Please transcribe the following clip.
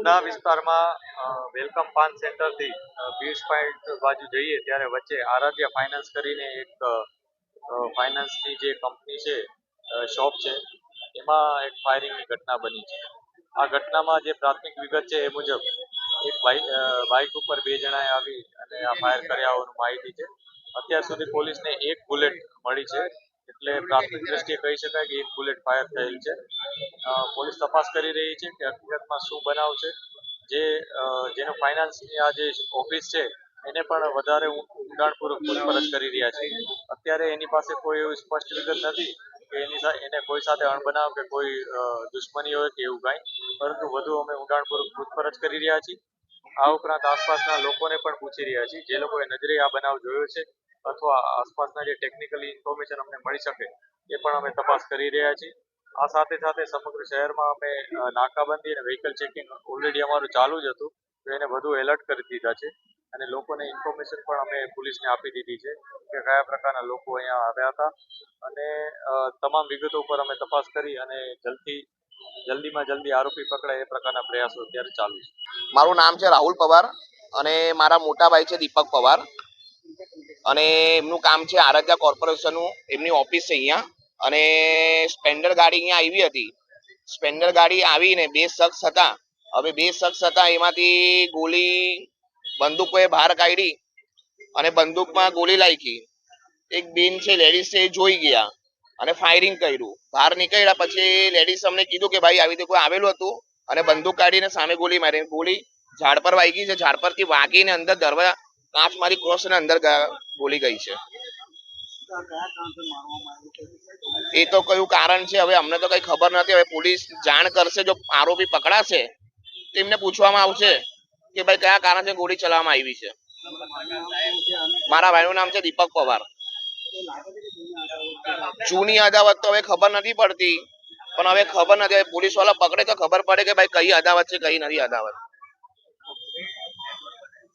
ઉના વિસ્તારમાં વેલકમ પાન સેન્ટરથી piece point બાજુ જઈએ ત્યારે વચ્ચે આરાધ્ય ફાઇનાન્સ કરીને એક ફાઇનાન્સની જે કંપની છે, શોપ છે, એમાં એક ફાયરિંગની ઘટના બની છે. આ ઘટનામાં જે પ્રાથમિક વિગત છે એ મુજબ એક બાઇક ઉપર બે જણાએ આવી અને આ ફાયર કર્યા હોવાની માહિતી છે. અત્યાર સુધી પોલીસને એક બુલેટ મળી છે, એટલે પ્રાથમિક દ્રષ્ટિએ કહી શકાય કે એક બુલેટ ફાયર થયેલ છે. પોલીસ તપાસ કરી રહી છે કે હકીકતમાં શું બનાવ છે. જેનો ફાઇનાન્સની આ જે ઓફિસ છે એને પણ વધારે ઊંડાણપૂર્વક પૂછપરછ કરી રહ્યા છે. અત્યારે એની પાસે કોઈ એવી સ્પષ્ટ વિગત નથી કે એને કોઈ સાથે અણબનાવ કે કોઈ દુશ્મની હોય કે એવું કાંઈ, પરંતુ વધુ અમે ઊંડાણપૂર્વક પૂછપરછ કરી રહ્યા છીએ. આ ઉપરાંત આસપાસના લોકોને પણ પૂછી રહ્યા છીએ, જે લોકોએ નજરે આ બનાવ જોયો છે અથવા આસપાસના જે ટેકનિકલી ઇન્ફોર્મેશન અમને મળી શકે એ પણ અમે તપાસ કરી રહ્યા છીએ. આ સાથે સાથે સમગ્ર શહેરમાં અમે નાકાબંધી અને વ્હીકલ ચેકિંગ ઓલરેડી અમારું ચાલુ જ હતું, તો એને વધુ એલર્ટ કરી દીધા છે અને લોકોને ઇન્ફોર્મેશન પણ અમે પોલીસને આપી દીધી છે કે કયા પ્રકારના લોકો અહીંયા આવ્યા હતા અને તમામ વિગતો ઉપર અમે તપાસ કરી અને જલ્દીમાં જલ્દી આરોપી પકડાય એ પ્રકારના પ્રયાસો અત્યારે ચાલુ છે. મારું નામ છે રાહુલ પવાર અને મારા મોટા ભાઈ છે દીપક પવાર અને એમનું કામ છે આરાધ્યા કોર્પોરેશનનું, એમની ઓફિસ છે અહીંયા. અને સ્પેન્ડર ગાડી અહીંયા આવી હતી. સ્પેન્ડર ગાડી આવીને બે શખ્સ હતા. હવે બે શખ્સ હતા, એમાંથી બંદૂકોએ બહાર કાઢી અને બંદૂકમાં ગોળી લાગી. એક બેન છે લેડીઝ છે, એ જોઈ ગયા અને ફાયરિંગ કર્યું. બહાર નીકળ્યા પછી લેડીઝ અમને કીધું કે ભાઈ આવી રીતે કોઈ આવેલું હતું અને બંદૂક કાઢીને સામે ગોળી મારી. ગોળી ઝાડ પર વાગી છે, ઝાડ પરથી વાગીને અંદર દરવાજા કાચ મારી ક્રોસ અને અંદર ગોળી ગઈ છે. એ તો કયું કારણ છે હવે અમને તો કઈ ખબર નથી. હવે પોલીસ જાણ કરશે, જો આરોપી પકડાશે તો એમને પૂછવામાં આવશે કે ભાઈ કયા કારણથી ગોળી ચલાવવામાં આવી છે. મારા ભાઈનું નામ છે દીપક પવાર. જૂની અદાવત તો હવે ખબર નથી પડતી, પણ હવે ખબર નથી, પોલીસ વાળા પકડે તો ખબર પડે કે ભાઈ કઈ અદાવત છે કઈ નથી અદાવત.